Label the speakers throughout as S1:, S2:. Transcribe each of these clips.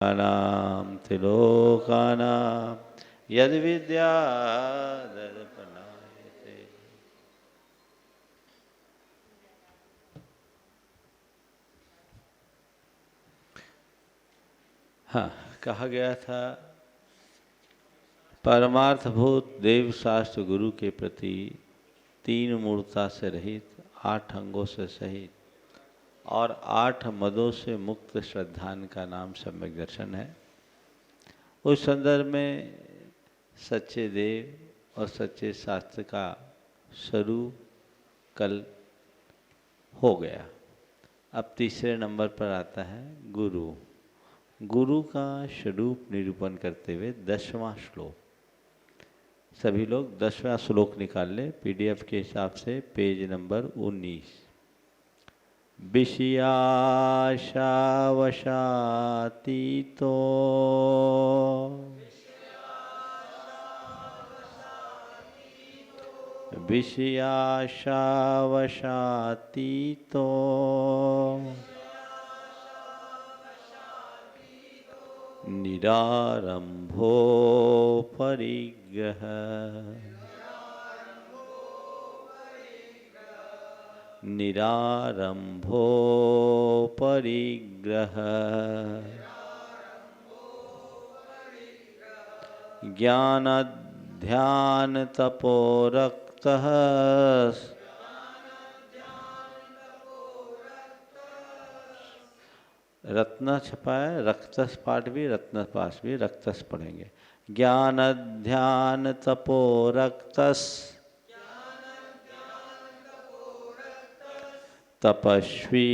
S1: नाम त्रिलोकानां यद विद्यादर्पणायते। हाँ, कहा गया था परमार्थभूत देव शास्त्र गुरु के प्रति तीन मूर्ता से रहित, 8 अंगों से सहित और 8 मदों से मुक्त श्रद्धान का नाम सम्यक दर्शन है। उस संदर्भ में सच्चे देव और सच्चे शास्त्र का स्वरूप कल हो गया। अब तीसरे नंबर पर आता है गुरु। गुरु का स्वरूप निरूपण करते हुए 10वां श्लोक। सभी लोग 10वां श्लोक निकाल लें पीडीएफ के हिसाब से, पेज नंबर 19। विषयाशावशातीतो विषयाशावशातीतो निरारंभो परिग्रह निरारंभो परिग्रह ज्ञान ध्यान तपोरक्तः रत्न छपा है, रक्तस पाठ भी, रत्न पाठ भी, रक्तस पढ़ेंगे। ज्ञान ध्यान तपो रक्तस तपस्वी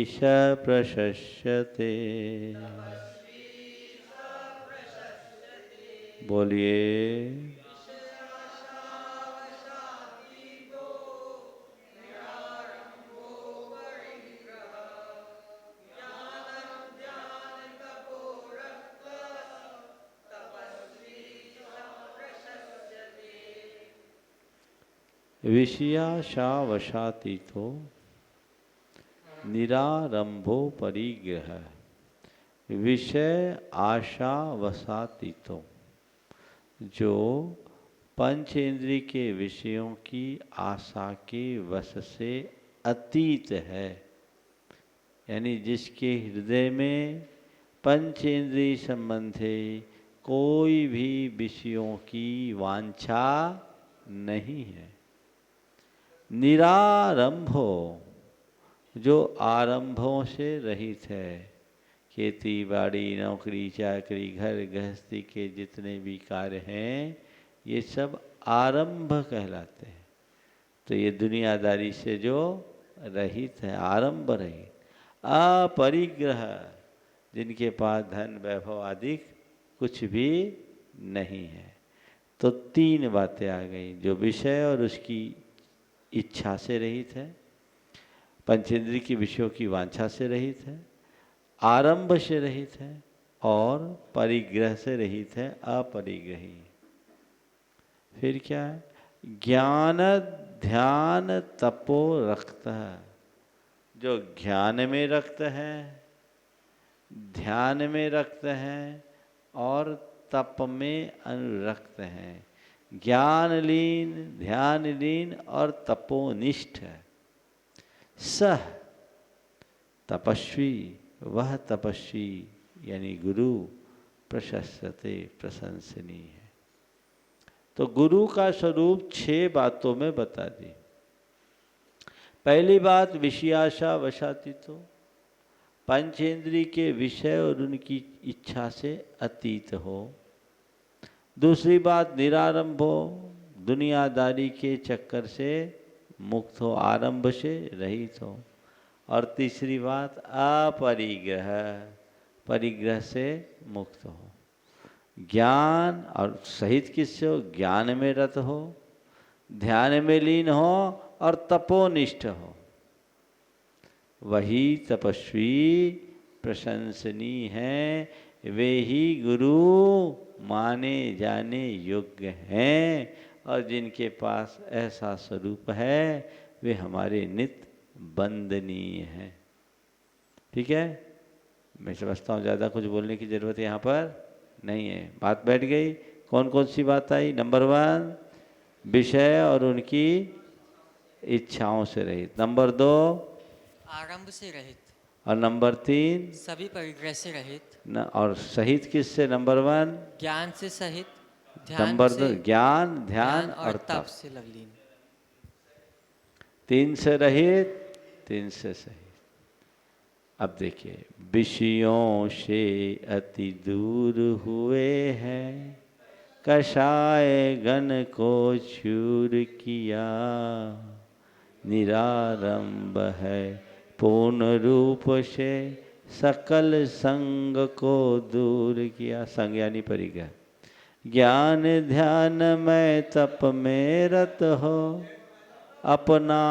S1: स प्रशस्यते। बोलिए विषयाशावशातीतो निरारंभो परिग्रह। विषय आशा वसातीतो, जो पंचेंद्रिय के विषयों की आशा के वश से अतीत है, यानी जिसके हृदय में पंचेंद्रिय संबंधी कोई भी विषयों की वांछा नहीं है। निरारंभो, जो आरंभों से रहित है। खेती बाड़ी नौकरी चाकरी घर गृहस्थी के जितने भी कार्य हैं ये सब आरंभ कहलाते हैं। तो ये दुनियादारी से जो रहित है, आरंभ रहित। अपरिग्रह, जिनके पास धन वैभव आदि कुछ भी नहीं है। तो 3 बातें आ गई, जो विषय और उसकी इच्छा से रहित है, पंचेंद्रिय की विषयों की वांछा से रहित है, आरंभ से रहित है और परिग्रह से रहित है, अपरिग्रही। फिर क्या है? ज्ञान ध्यान तपो रक्त, जो ज्ञान में रक्त है, ध्यान में रक्त है और तप में अनुरक्त है। ज्ञान लीन, ध्यान लीन और तपोनिष्ठ है। सह तपस्वी, वह तपस्वी यानी गुरु, प्रशस्यते, प्रशंसनीय है। तो गुरु का स्वरूप 6 बातों में बता दी। पहली बात विषयाशा वशातीतो, पंचेंद्रिय के विषय और उनकी इच्छा से अतीत हो। दूसरी बात निरारंभ हो, दुनियादारी के चक्कर से मुक्त हो, आरंभ से रहित हो। और तीसरी बात अपरिग्रह, परिग्रह से मुक्त हो। ज्ञान और सहित किससे हो? ज्ञान में रत हो, ध्यान में लीन हो और तपोनिष्ठ हो। वही तपस्वी प्रशंसनीय हैं, वे ही गुरु माने जाने योग्य हैं। और जिनके पास ऐसा स्वरूप है वे हमारे नित्य वंदनीय हैं। ठीक है, मैं समझता हूँ ज़्यादा कुछ बोलने की ज़रूरत यहाँ पर नहीं है। बात बैठ गई। कौन कौन सी बात आई? नंबर 1 विषय और उनकी इच्छाओं से रहित। नंबर 2
S2: आरंभ से रहित।
S1: और नंबर 3
S2: सभी परिग्रह से रहित।
S1: और सहित किससे? नंबर 1
S2: ज्ञान से सहित। ध्यान
S1: नंबर
S2: से
S1: 2 ज्ञान, ध्यान
S2: और
S1: और
S2: तप
S1: तप।
S2: से लवलीन।
S1: 3 से रहित, 3 से सहित। अब देखिए, विषयों से अति दूर हुए हैं, कषाय गण को चूर किया, निरारंभ है पूर्ण रूप से, सकल संग को दूर किया। संग यानी परिग्रह। ज्ञान ध्यान में तप में रत हो, अपना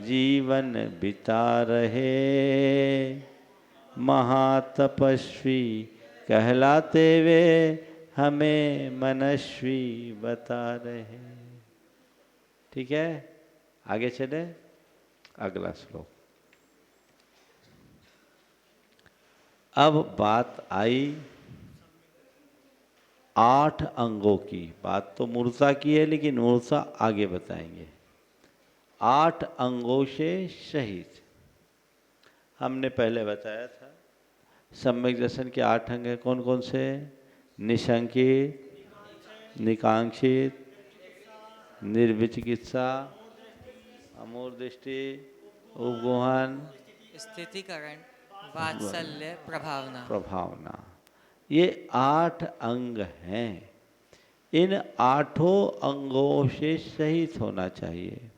S1: जीवन बिता रहे, महातपस्वी कहलाते वे, हमें मनस्वी बता रहे। ठीक है, आगे चले। अगला श्लोक। अब बात आई 8 अंगों की। बात तो मूर्ता की है, लेकिन मूर्ता आगे बताएंगे। 8 अंगों से सहित। हमने पहले बताया था सम्यक दर्शन के 8 अंग हैं। कौन कौन से? निशंकित, निकांक्षित, निर्विचिकित्सा, अमूढ़ दृष्टि, उपगोहन,
S2: स्थितिकरण, वात्सल्य, प्रभावना।
S1: प्रभावना। ये 8 अंग हैं। इन 8 अंगों से सहित होना चाहिए।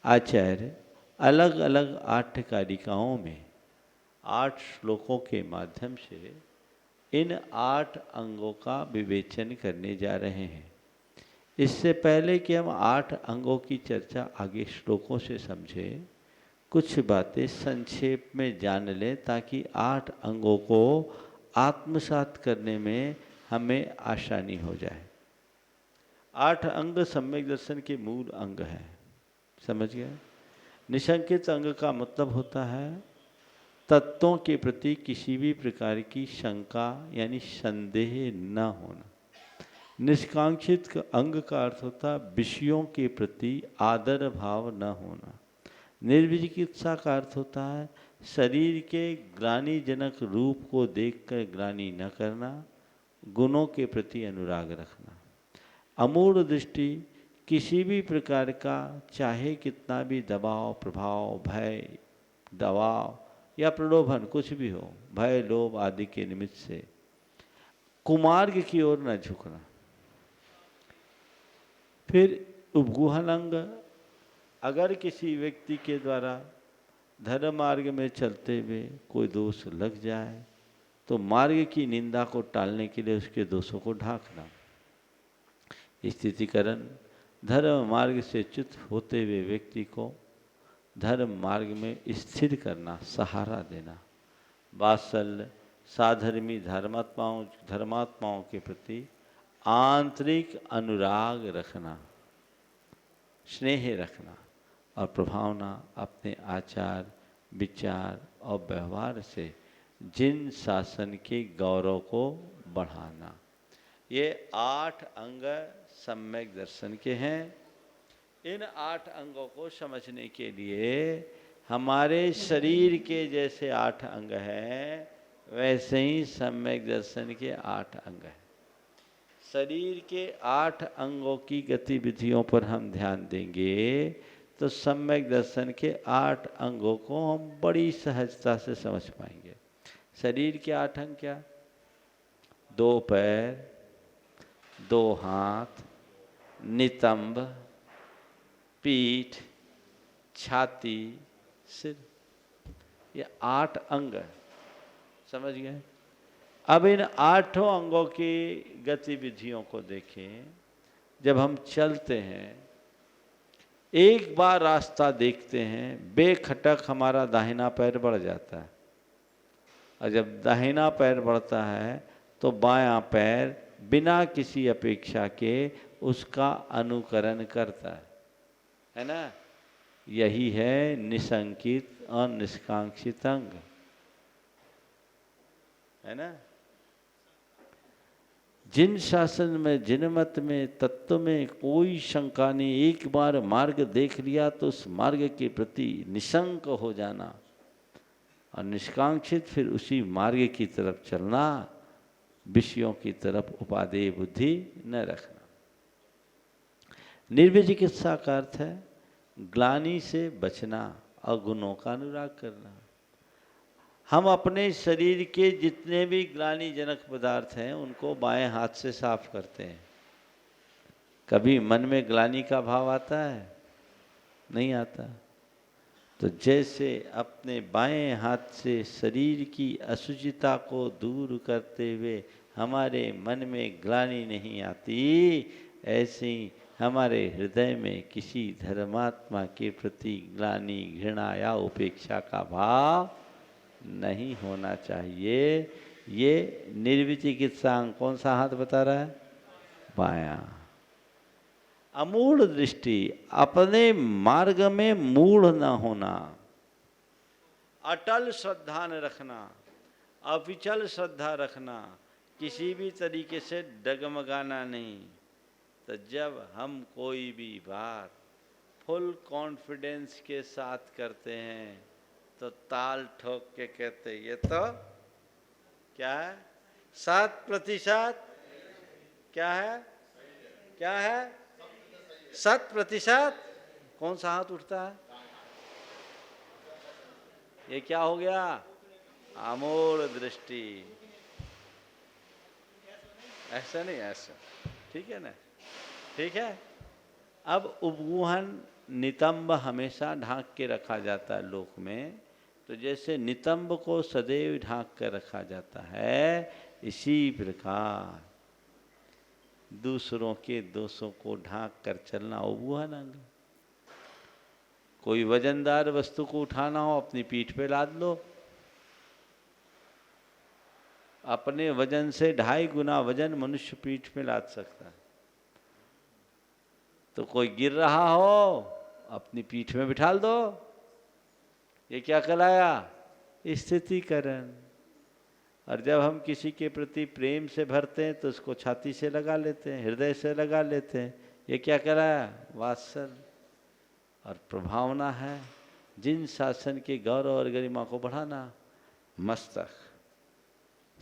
S1: आचार्य अलग अलग 8 कारिकाओं में 8 श्लोकों के माध्यम से इन 8 अंगों का विवेचन करने जा रहे हैं। इससे पहले कि हम 8 अंगों की चर्चा आगे श्लोकों से समझें, कुछ बातें संक्षेप में जान लें, ताकि 8 अंगों को आत्मसात करने में हमें आसानी हो जाए। 8 अंग सम्यक दर्शन के मूल अंग हैं। समझ गए? निशंकित अंग का मतलब होता है तत्वों के प्रति किसी भी प्रकार की शंका यानी संदेह न होना। निष्कांक्षित अंग का अर्थ होता है विषयों के प्रति आदर भाव न होना। निर्विचिकित्सा का अर्थ होता है शरीर के ग्लानिजनक रूप को देखकर ग्लानि न करना, गुणों के प्रति अनुराग रखना। अमूढ़ दृष्टि किसी भी प्रकार का, चाहे कितना भी दबाव, प्रभाव, भय, दबाव या प्रलोभन कुछ भी हो, भय, लोभ आदि के निमित्त से कुमार्ग की ओर न झुकना। फिर उपगूहन अंग, अगर किसी व्यक्ति के द्वारा धर्म मार्ग में चलते हुए कोई दोष लग जाए तो मार्ग की निंदा को टालने के लिए उसके दोषों को ढांकना। स्थितिकरण, धर्म मार्ग से च्युत होते हुए व्यक्ति को धर्म मार्ग में स्थिर करना, सहारा देना। वात्सल्य, साधर्मी धर्मात्माओं के प्रति आंतरिक अनुराग रखना, स्नेह रखना। और प्रभावना, अपने आचार विचार और व्यवहार से जिन शासन के गौरव को बढ़ाना। ये 8 अंग सम्यक दर्शन के हैं। इन 8 अंगों को समझने के लिए हमारे शरीर के जैसे 8 अंग हैं, वैसे ही सम्यक दर्शन के 8 अंग हैं। शरीर के 8 अंगों की गतिविधियों पर हम ध्यान देंगे तो सम्यक दर्शन के 8 अंगों को हम बड़ी सहजता से समझ पाएंगे। शरीर के 8 अंग क्या? 2 पैर, 2 हाथ, नितंब, पीठ, छाती, सिर। ये 8 अंग समझ गए। अब इन 8 अंगों की गतिविधियों को देखें। जब हम चलते हैं, एक बार रास्ता देखते हैं, बेखटक हमारा दाहिना पैर बढ़ जाता है। और जब दाहिना पैर बढ़ता है तो बायां पैर बिना किसी अपेक्षा के उसका अनुकरण करता है ना? यही है निशंकित और निष्कांक्षित अंग। है ना। जिन शासन में, जिन मत में, तत्व में कोई शंका नहीं, एक बार मार्ग देख लिया तो उस मार्ग के प्रति निशंक हो जाना और निष्कांक्षित फिर उसी मार्ग की तरफ चलना, विषयों की तरफ उपादेय बुद्धि न रखना। निर्विचिकित्सा का अर्थ है ग्लानि से बचना और गुणों का अनुराग करना। हम अपने शरीर के जितने भी ग्लानिजनक पदार्थ हैं उनको बाएं हाथ से साफ करते हैं। कभी मन में ग्लानि का भाव आता है? नहीं आता। तो जैसे अपने बाएं हाथ से शरीर की अशुचिता को दूर करते हुए हमारे मन में ग्लानि नहीं आती, ऐसे ही हमारे हृदय में किसी धर्मात्मा के प्रति ग्लानि, घृणा या उपेक्षा का भाव नहीं होना चाहिए। ये निर्विचिकित्सांग कौन सा हाथ बता रहा है? बायां। अमूढ़ दृष्टि, अपने मार्ग में मूढ़ न होना, अटल श्रद्धा न रखना, अविचल श्रद्धा रखना, किसी भी तरीके से डगमगाना नहीं। तो जब हम कोई भी बात फुल कॉन्फिडेंस के साथ करते हैं तो ताल ठोक के कहते ये तो क्या है? 7%। क्या है? क्या है? 7%। कौन सा हाथ उठता है? ये क्या हो गया? आमूढ़ दृष्टि। ऐसा नहीं, ऐसा ठीक है ना? ठीक है। अब उपगुहन नितंब हमेशा ढांक के रखा जाता है लोक में, तो जैसे नितंब को सदैव ढांक कर रखा जाता है, इसी प्रकार दूसरों के दोषों को ढांक कर चलना उपगुहन अंग। कोई वजनदार वस्तु को उठाना हो, अपनी पीठ पे लाद लो। अपने वजन से 2.5 गुना वजन मनुष्य पीठ पे लाद सकता है। तो कोई गिर रहा हो, अपनी पीठ में बिठाल दो। ये क्या कहलाया? स्थितिकरण। और जब हम किसी के प्रति प्रेम से भरते हैं तो उसको छाती से लगा लेते हैं, हृदय से लगा लेते हैं। ये क्या कहलाया? वात्सल्य। और प्रभावना है जिन शासन के गौरव और गरिमा को बढ़ाना। मस्तक,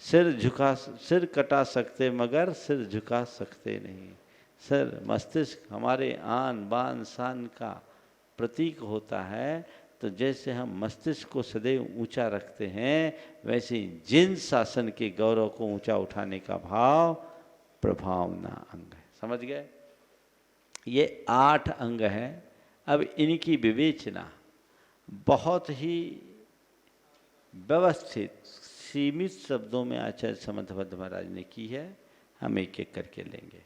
S1: सिर कटा सकते मगर सिर झुका सकते नहीं। सिर, मस्तिष्क हमारे आन बान शान का प्रतीक होता है। तो जैसे हम मस्तिष्क को सदैव ऊंचा रखते हैं, वैसे ही जिन शासन के गौरव को ऊंचा उठाने का भाव प्रभावना अंग है। समझ गए? ये 8 अंग हैं। अब इनकी विवेचना बहुत ही व्यवस्थित सीमित शब्दों में आचार्य समर्थबद्ध महाराज ने की है। हम एक एक करके लेंगे।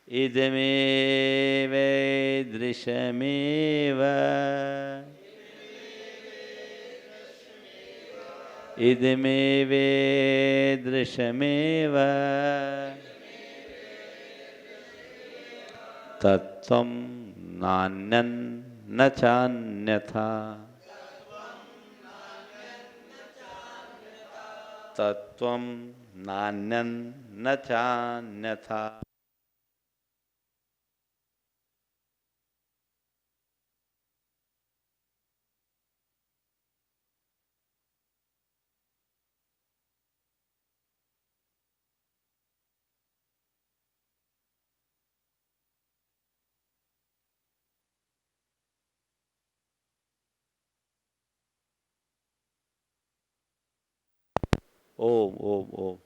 S1: इदमेव दृश्यमेव, इदमेव दृश्यमेव तत्त्वं नान्यं न चान्यथा, तत्त्वं नान्यं न चान्यथा। ओम ओम ओम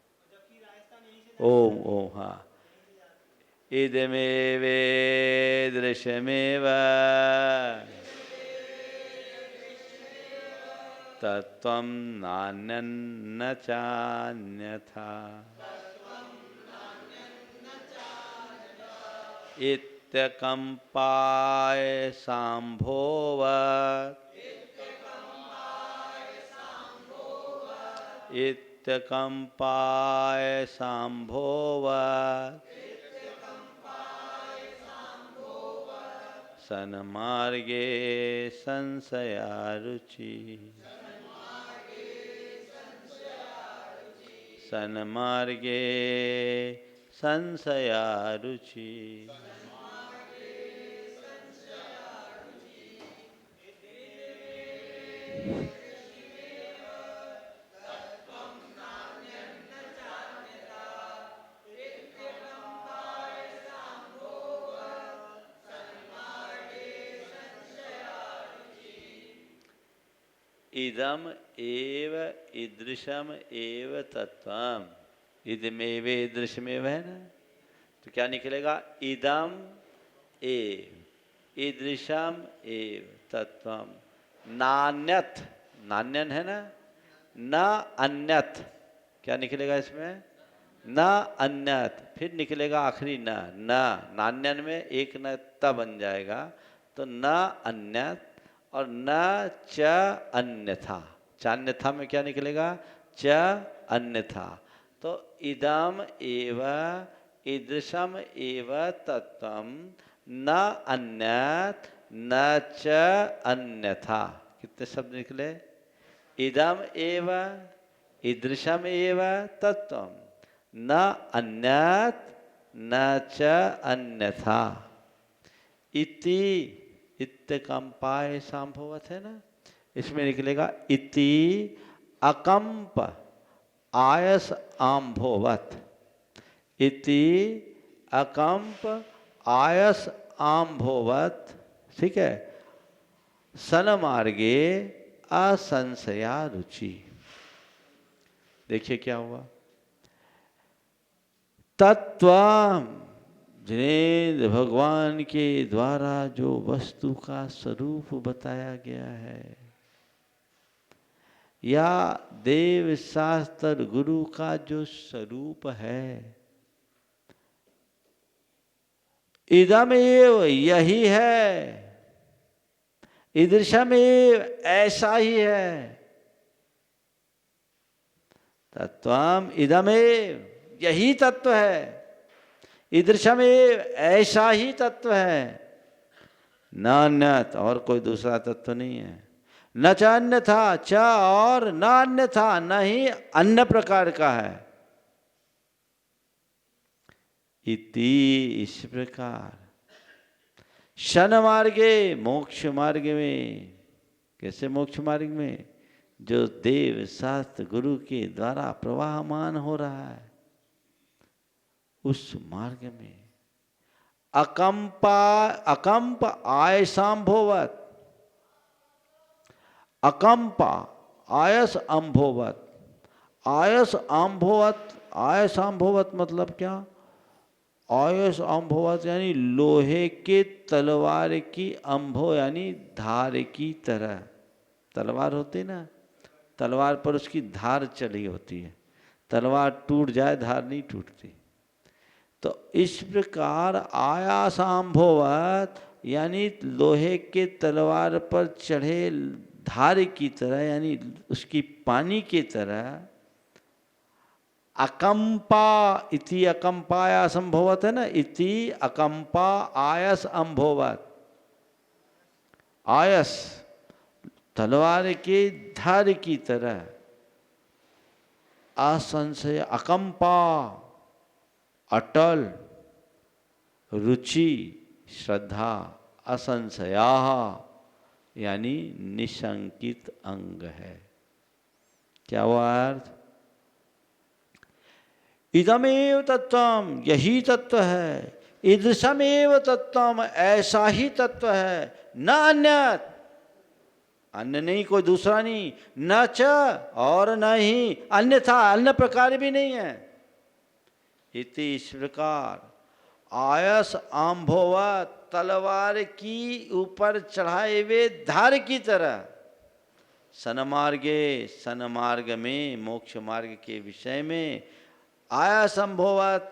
S1: ओम ओम। हाँ, इदमेव दृश्यमेव तत्त्वं नान्यं न चान्यथा, इत्यकम्पाय शाम्भोवत्, इत्यकम्पाय शाम्भोवत् सन्मार्गे संशयारुचि। सन्मार्गे संशया रुचि। इदम एव ईदृशम एव तत्वम। इदमेव ईदृशमेव है ना, तो क्या निकलेगा? इदम एव ईदृशम एव तत्वम नान्यत। नान्यन है ना, न अन्यत। क्या निकलेगा इसमें? न अन्यत। फिर निकलेगा आखिरी न। न नान्यन में एक न त बन जाएगा, तो न अन्यत और न च अन्यथा। च अन्यथा में क्या निकलेगा? च अन्यथा। तो इदम एव ईदृशम एव तत्वम न अन्यत न च अन्यथा। कितने शब्द निकले? इदम एव ईदृशम एव तत्वम न अन्यत न च अन्यथा। इति इत्तकंपाय संभवत है ना, इसमें निकलेगा इति अकंप आयस आम्भोवत। इति अकंप आयस आम्भोवत। ठीक है। सनमार्गे असंशया रुचि। देखिए क्या हुआ। तत्व जिन्हें भगवान के द्वारा जो वस्तु का स्वरूप बताया गया है, या देव शास्त्र गुरु का जो स्वरूप है, इदमेव यही है, ईदृशमेव ऐसा ही है। तत्वम इदमेव यही तत्व है, ईदृशमेव ऐसा ही तत्व है, न अन्यत और कोई दूसरा तत्व नहीं है, न च अन्यथा च और न अन्यथा न ही अन्य प्रकार का है। इति इस प्रकार शन मार्गे मोक्ष मार्ग में। कैसे मोक्ष मार्ग में? जो देव शास्त्र गुरु के द्वारा प्रवाहमान हो रहा है, उस मार्ग में अकंप आयसाम्भोवत। अकंप आयस अम्भोवत। आयस आम्भोवत। आयस आम्भोवत मतलब क्या? आयस अम्भोवत यानी लोहे के तलवार की अम्भो यानी धार की तरह। तलवार होती ना, तलवार पर उसकी धार चढ़ी होती है, तलवार टूट जाए धार नहीं टूटती। तो इस प्रकार आयासाम्भोवत यानी लोहे के तलवार पर चढ़े धार की तरह यानी उसकी पानी की तरह। अकंपा इति अकंपाया संभवत है ना, इति अकंपा आयस अंभोवत। आयस तलवार के धार की तरह असंशय अकंपा अटल रुचि श्रद्धा असंशया यानी निशंकित अंग है। क्या हुआ अर्थ? इदमेव तत्वम यही तत्व है, ईदृशमेव तत्वम ऐसा ही तत्व है, न अन्यत अन्य नहीं, कोई दूसरा नहीं, न च और न ही अन्यथा अन्य प्रकार भी नहीं है। इति इस प्रकार आयस आम्भोवत तलवार की ऊपर चढ़ाए हुए धार की तरह सनमार्ग में मोक्ष मार्ग के विषय में आयस अम्भोवत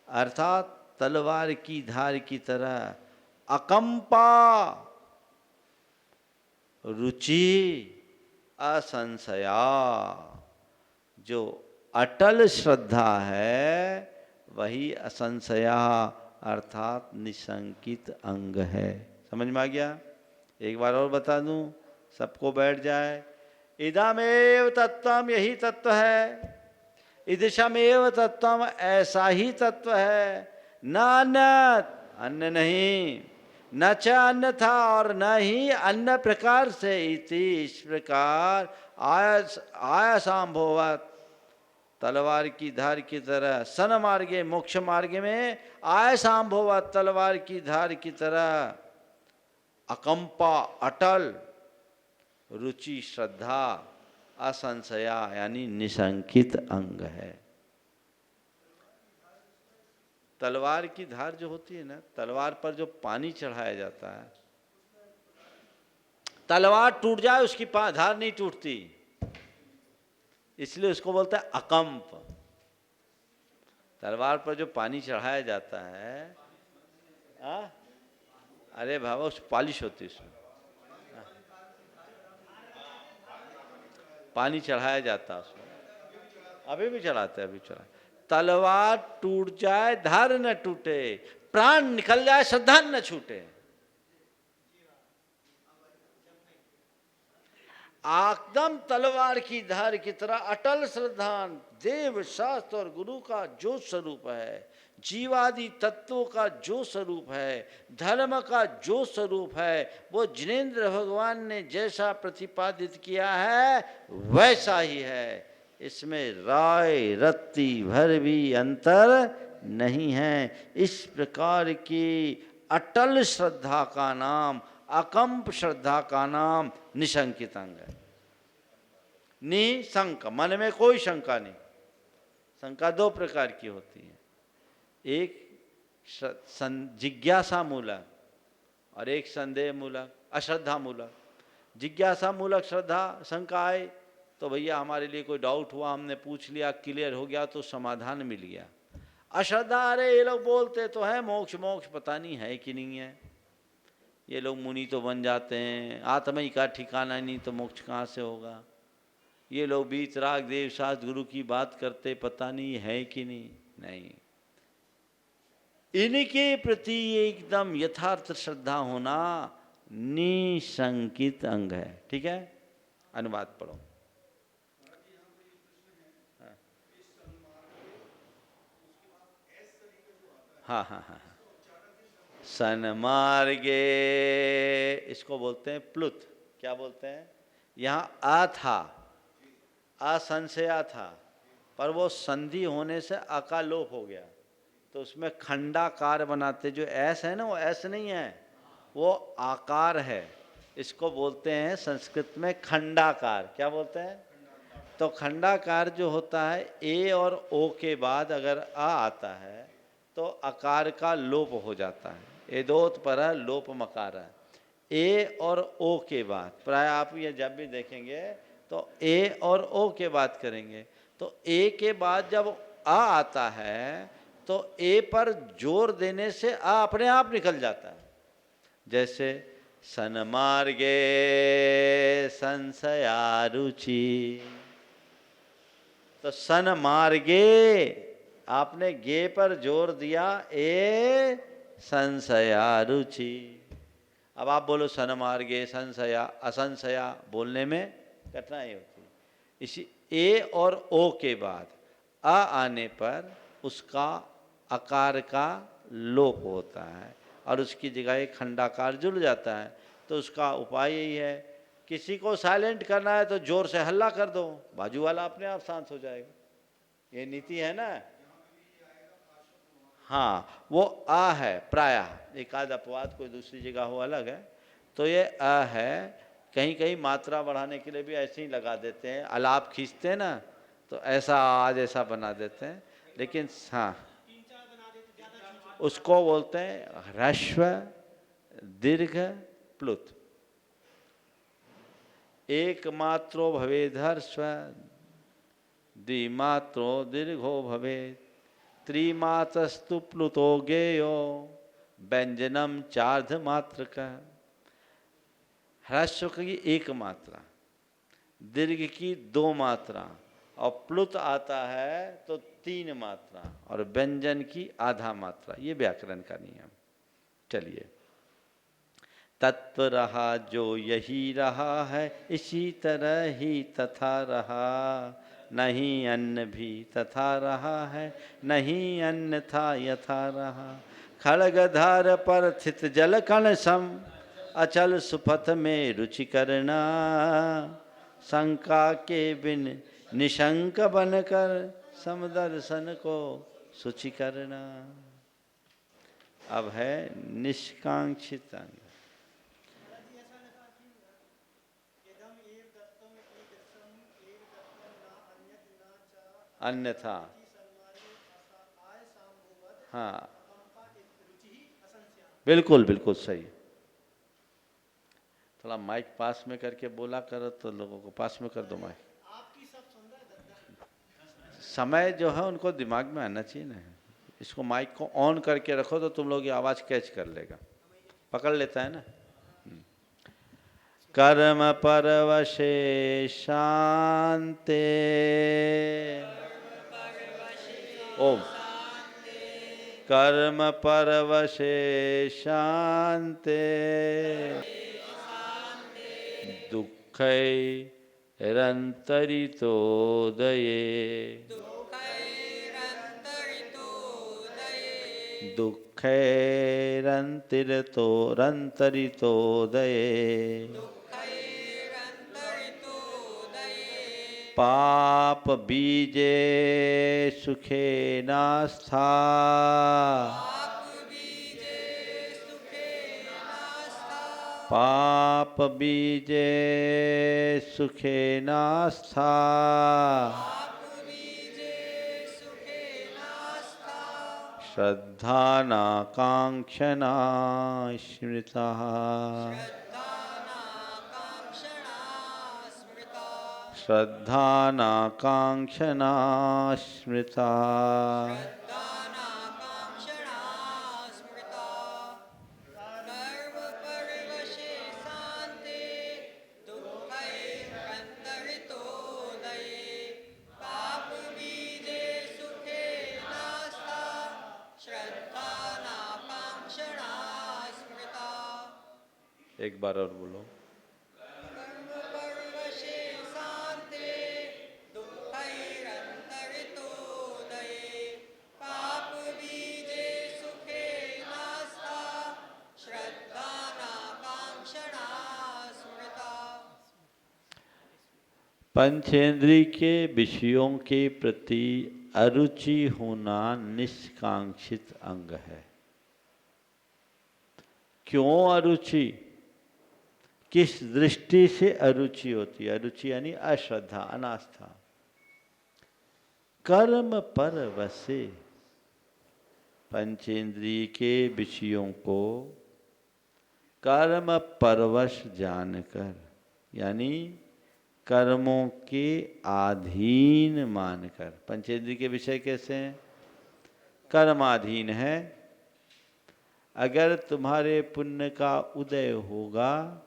S1: अर्थात तलवार की धार की तरह अकंपा रुचि असंशया जो अटल श्रद्धा है वही असंशया अर्थात निशंकित अंग है। समझ में आ गया? एक बार और बता दूं, सबको बैठ जाए। इदमेव तत्वम यही तत्व है, ईदृशमेव तत्वम, ऐसा ही तत्व है, न अन्यत्, अन्य नहीं, न च अन्य था और न ही अन्य प्रकार से, इति इस प्रकार आया संभवत, तलवार की धार की तरह, सन मार्गे मोक्ष मार्ग में आया संभवत, तलवार की धार की तरह, अकंपा अटल, रुचि श्रद्धा, असंशया यानी निशंकित अंग है। तलवार की धार जो होती है ना, तलवार पर जो पानी चढ़ाया जाता है, तलवार टूट जाए उसकी धार नहीं टूटती, इसलिए उसको बोलते हैं अकंप। तलवार पर जो पानी चढ़ाया जाता है, अरे बाबा उस पॉलिश होती है, उसमें पानी चढ़ाया जाता है उसमें, अभी भी चढ़ाते हैं, अभी चढ़ा। तलवार टूट जाए धार न टूटे, प्राण निकल जाए श्रद्धा न छूटे। एकदम तलवार की धार की तरह अटल श्रद्धान, देव शास्त्र और गुरु का जो स्वरूप है, जीवादि तत्वों का जो स्वरूप है, धर्म का जो स्वरूप है, वो जिनेंद्र भगवान ने जैसा प्रतिपादित किया है वैसा ही है। इसमें राय रत्ती भर भी अंतर नहीं है। इस प्रकार की अटल श्रद्धा का नाम, अकंप श्रद्धा का नाम निशंकित अंग है। निशंक, मन में कोई शंका नहीं। शंका दो प्रकार की होती है, एक जिज्ञासा मूलक और एक संदेह मूलक, अश्रद्धा मूलक। जिज्ञासा मूलक श्रद्धा शंका आए तो भैया हमारे लिए कोई डाउट हुआ, हमने पूछ लिया, क्लियर हो गया तो समाधान मिल गया। अश्रद्धा, अरे ये लोग बोलते तो है मोक्ष मोक्ष, पता नहीं है कि नहीं है, ये लोग मुनि तो बन जाते हैं, आत्मा ही का ठिकाना नहीं तो मोक्ष कहाँ से होगा, ये लोग वीतराग देव शास्त्र गुरु की बात करते, पता नहीं है कि नहीं। नहीं, इनके प्रति एकदम यथार्थ श्रद्धा होना निशंकित अंग है। ठीक है, अनुवाद पढ़ो। हाँ हाँ हाँ, सन्मार्गे, इसको बोलते हैं प्लुत। क्या बोलते हैं? यहाँ आ था, असंशया था, पर वो संधि होने से अका लोप हो गया, तो उसमें खंडाकार बनाते। जो ऐस है ना, वो ऐस नहीं है, वो आकार है। इसको बोलते हैं संस्कृत में खंडाकार। क्या बोलते हैं? तो खंडाकार जो होता है, ए और ओ के बाद अगर आ आता है तो आकार का लोप हो जाता है। एदोत पर लोप मकार है। ए और ओ के बाद, प्राय आप ये जब भी देखेंगे तो ए और ओ के बाद करेंगे, तो ए के बाद जब आ आता है तो ए पर जोर देने से आ अपने आप निकल जाता है। जैसे सन्मार्गे संशयारुचि, तो सन्मार्गे आपने गे पर जोर दिया, ए संशयारुचि। अब आप बोलो सन्मार्गे संशया असंशया, बोलने में कठिनाई होती है। इसी ए और ओ के बाद आ आने पर उसका आकार का लोप होता है और उसकी जगह एक खंडाकार जुड़ जाता है। तो उसका उपाय यही है, किसी को साइलेंट करना है तो जोर से हल्ला कर दो, बाजू वाला अपने आप शांत हो जाएगा। ये नीति है ना। हाँ, वो आ है प्रायः, एक आध अपवाद कोई दूसरी जगह हो अलग है। तो ये आ है, कहीं कहीं मात्रा बढ़ाने के लिए भी ऐसे ही लगा देते हैं, अलाप खींचते हैं ना, तो ऐसा आज ऐसा बना देते हैं। लेकिन हाँ, उसको बोलते हैं ह्रस्व दीर्घ प्लुत। एक मात्रो भवेदर्स्व, द्विमात्रो दीर्घो भवेत्, त्रिमात्रस्तु प्लुतो गेयो, व्यंजनम चार्ध मात्र का। ह्रस्व की एक मात्रा, दीर्घ की दो मात्रा, और प्लुत आता है तो तीन मात्रा, और व्यंजन की आधा मात्रा। ये व्याकरण का नियम। चलिए, तत्व रहा जो यही रहा है, इसी तरह ही तथा रहा, नहीं अन्न भी तथा रहा है, नहीं अन्न था यथा रहा। खड़गधार पर स्थित जल कण सम, अचल सुपथ में रुचि करना। शंका के बिन निशंक बनकर, समदर्शन को शुचि करना। अब है निष्कांक्षित अंग। अन्यथा, हाँ बिल्कुल बिल्कुल सही। थोड़ा माइक पास में करके बोला करो तो लोगों को पास में कर दो माइक। समय जो है उनको दिमाग में आना चाहिए ना। इसको माइक को ऑन करके रखो तो तुम लोग ये आवाज कैच कर लेगा, पकड़ लेता है ना। कर्म परवशे शांते, ओम। कर्म परवशे शांते, दुःखैरन्तरितोदये। दुःखैरन्तरितोदये। पाप बीजे सुखे नास्था, पाप बीजे सुखे नास्था। श्रद्धा नाकांक्षना स्मृता, श्रद्धा नाकांक्षना स्मृता। एक बार और बोलो। पंचेंद्रिय के विषयों के प्रति अरुचि होना निष्कांक्षित अंग है। क्यों अरुचि? किस दृष्टि से अरुचि होती है? अरुचि यानी अश्रद्धा, अनास्था। कर्म पर वसे, पंचेंद्रिय के विषयों को कर्म परवश जानकर, यानी कर्मों के अधीन मानकर। पंचेंद्रिय के विषय कैसे हैं? कर्माधीन है। अगर तुम्हारे पुण्य का उदय होगा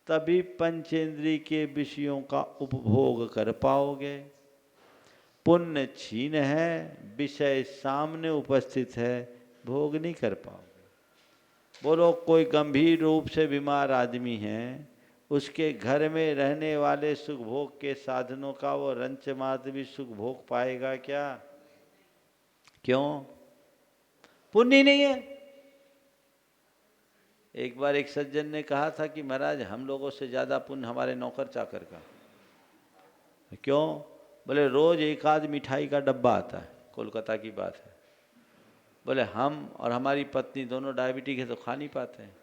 S1: तभी पंचेंद्रिय के विषयों का उपभोग कर पाओगे। पुण्य क्षीण है, विषय सामने उपस्थित है, भोग नहीं कर पाओगे। बोलो कोई गंभीर रूप से बीमार आदमी है, उसके घर में रहने वाले सुख भोग के साधनों का वो रंच मात्र भी सुख भोग पाएगा क्या? क्यों? पुण्य नहीं है। एक बार एक सज्जन ने कहा था कि महाराज हम लोगों से ज्यादा पुण्य हमारे नौकर चाकर का। क्यों? बोले रोज एक आध मिठाई का डब्बा आता है, कोलकाता की बात है। बोले हम और हमारी पत्नी दोनों डायबिटिक है तो खा नहीं पाते हैं,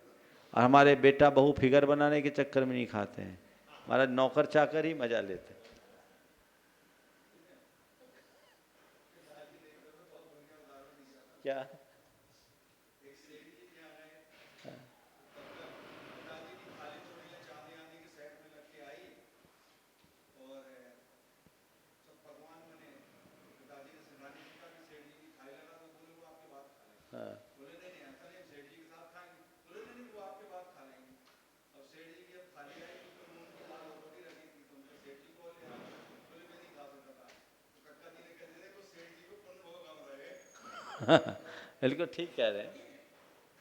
S1: और हमारे बेटा बहू फिगर बनाने के चक्कर में नहीं खाते हैं। महाराज नौकर चाकर ही मजा लेते हैं। क्या? बिल्कुल ठीक कह रहे हैं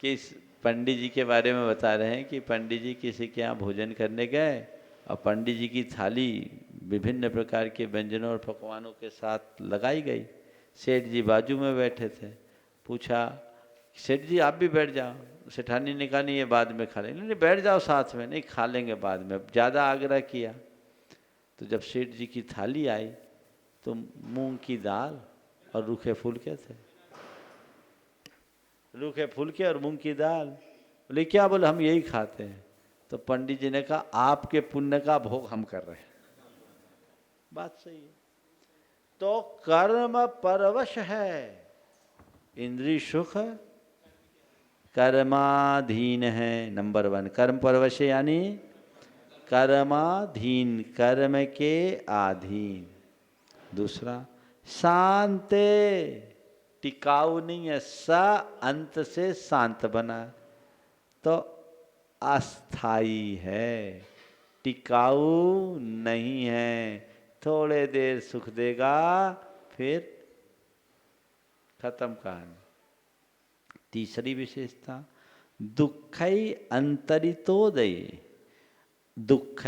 S1: कि इस पंडित जी के बारे में बता रहे हैं कि पंडित जी किसी के यहाँ भोजन करने गए और पंडित जी की थाली विभिन्न प्रकार के व्यंजनों और पकवानों के साथ लगाई गई। सेठ जी बाजू में बैठे थे। पूछा, सेठ जी आप भी बैठ जाओ। सेठानी ने कहा नहीं, ये बाद में खा लेंगे। नहीं बैठ जाओ साथ में। नहीं खा लेंगे बाद में। ज़्यादा आग्रह किया। तो जब सेठ जी की थाली आई तो मूंग की दाल और रूखे फुलके थे। रूखे फुलके और मूंग की दाल। बोले क्या? बोले हम यही खाते हैं। तो पंडित जी ने कहा आपके पुण्य का भोग हम कर रहे हैं। बात सही है। तो कर्म परवश है, इंद्रिय सुख कर्माधीन है। नंबर 1 कर्म परवश यानी कर्माधीन, कर्म के अधीन। दूसरा शांते, टिकाऊ नहीं है। स अंत से शांत बना तो अस्थाई है, टिकाऊ नहीं है। थोड़े देर सुख देगा फिर खत्म कहानी। तीसरी विशेषता दुखई अंतरितोदय। दुख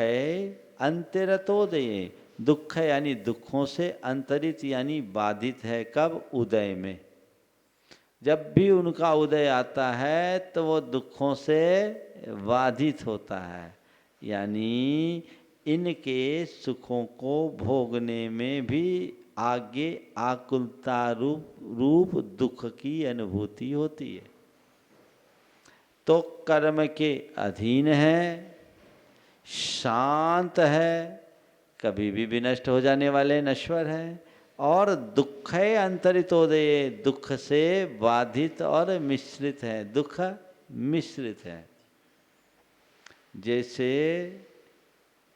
S1: अंतरतोदय, दुख यानी दुखों से, अंतरित यानी बाधित है। कब? उदय में। जब भी उनका उदय आता है तो वो दुखों से बाधित होता है, यानी इनके सुखों को भोगने में भी आगे आकुलता रूप दुख की अनुभूति होती है। तो कर्म के अधीन है, शांत है, कभी भी विनष्ट हो जाने वाले नश्वर है, और दुख अंतरितोदय, दुख से बाधित और मिश्रित है। दुख मिश्रित है। जैसे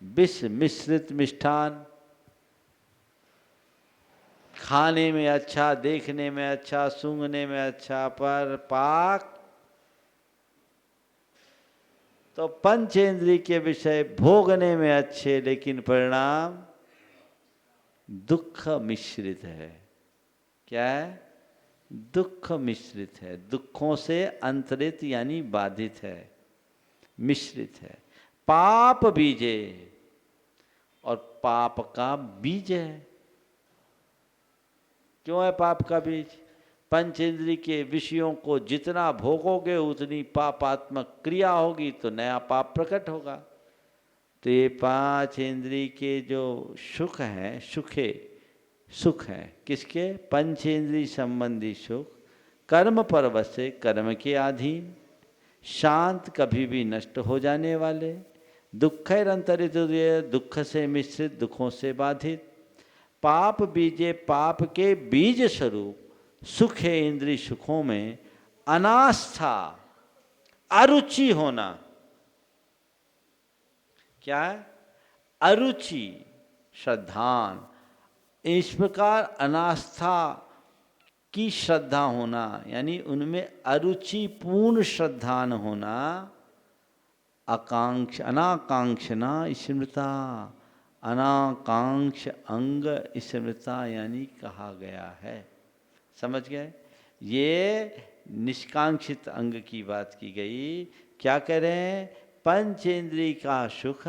S1: विष मिश्रित मिष्ठान, खाने में अच्छा, देखने में अच्छा, सूंघने में अच्छा, पर पाक तो पंचेंद्रिय के विषय भोगने में अच्छे, लेकिन परिणाम दुख मिश्रित है। क्या है? दुख मिश्रित है। दुखों से अंतरित यानी बाधित है, मिश्रित है। पाप बीजे, और पाप का बीज है। क्यों है पाप का बीज? पंचेंद्रिय के विषयों को जितना भोगोगे उतनी पापात्मक क्रिया होगी, तो नया पाप प्रकट होगा। तो ये 5 इंद्रिय के जो सुख हैं, सुख हैं किसके? पंचेंद्रिय संबंधी सुख, कर्म परवश से, कर्म के अधीन, शांत, कभी भी नष्ट हो जाने वाले, दुख अंतरित, दुख से मिश्रित, दुखों से बाधित, पाप बीजे, पाप के बीज स्वरूप सुख है। इंद्रिय सुखों में अनास्था, अरुचि होना। क्या है? अरुचि, श्रद्धान। इस प्रकार अनास्था की श्रद्धा होना, यानी उनमें अरुचिपूर्ण श्रद्धान होना। अनाकांक्षना स्मृता, अनाकांक्ष अंग स्मृता यानी कहा गया है। समझ गए? ये निष्कांक्षित अंग की बात की गई। क्या कह रहे हैं? पंचेंद्रिय का सुख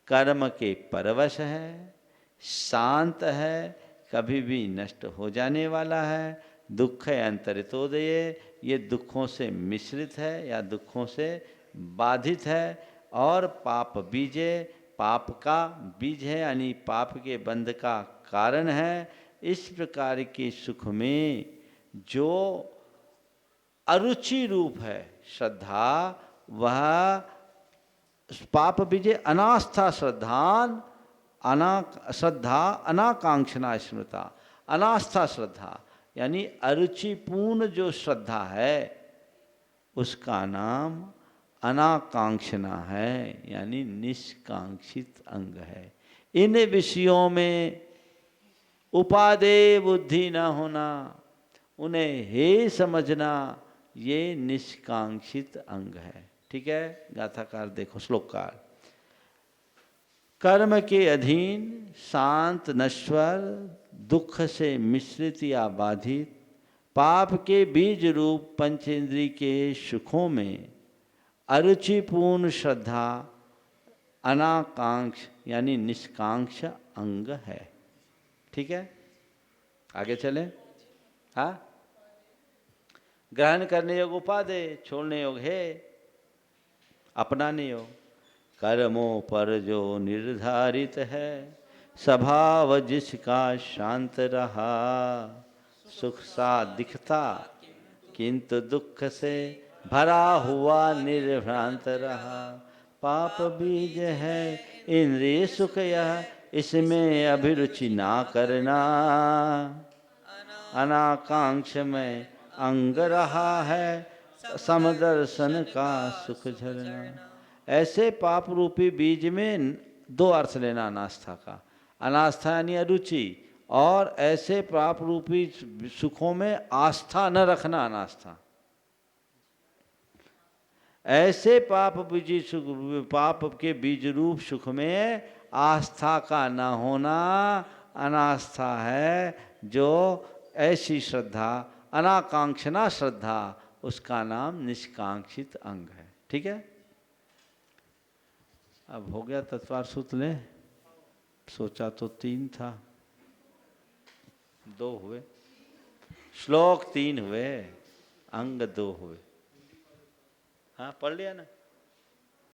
S1: कर्म के परवश है, शांत है, कभी भी नष्ट हो जाने वाला है, दुख है अंतरितोदय, ये दुखों से मिश्रित है या दुखों से बाधित है, और पाप बीजे, पाप का बीज है, यानी पाप के बंध का कारण है। इस प्रकार के सुख में जो अरुचि रूप है श्रद्धा, वह पाप बीजे अनास्था श्रद्धान, श्रद्धा अनाकांक्षना स्मृता। अनास्था श्रद्धा यानी अरुचिपूर्ण जो श्रद्धा है उसका नाम अनाकांक्षना है, यानी निष्कांक्षित अंग है। इन विषयों में उपादेय बुद्धि न होना, उन्हें हे समझना, ये निष्कांक्षित अंग है। ठीक है? गाथाकार देखो, श्लोककार। कर्म के अधीन, शांत, नश्वर, दुख से मिश्रित या बाधित, पाप के बीज रूप पंचेंद्रिय के सुखों में अरुचिपूर्ण श्रद्धा, अनाकांक्ष यानी निष्कांक्ष अंग है। ठीक है, आगे चले। हाँ, ग्रहण करने योग उपादेय, छोड़ने योग है, अपनाने योग। कर्मों पर जो निर्धारित है, स्वभाव जिसका शांत रहा, सुख सा दिखता किंतु दुख से भरा हुआ निर्भ्रांत रहा। पाप बीज है इंद्रिय सुख यह, इसमें अभिरुचि ना करना, अनाकांक्ष में अंग रहा है, समदर्शन का सुख झरना। ऐसे पाप रूपी बीज में दो अर्थ लेना अनास्था का। अनास्था यानी अरुचि, और ऐसे पाप रूपी सुखों में आस्था न रखना अनास्था। ऐसे पाप बीजी सुख, पाप के बीज रूप सुख में आस्था का न होना अनास्था है। जो ऐसी श्रद्धा, अनाकांक्षना श्रद्धा, उसका नाम निष्कांक्षित अंग है। ठीक है, अब हो गया तत्वार सूत्र ले। सोचा तो 3 था, 2 हुए। श्लोक 3 हुए, अंग 2 हुए। हाँ, पढ़ लिया ना।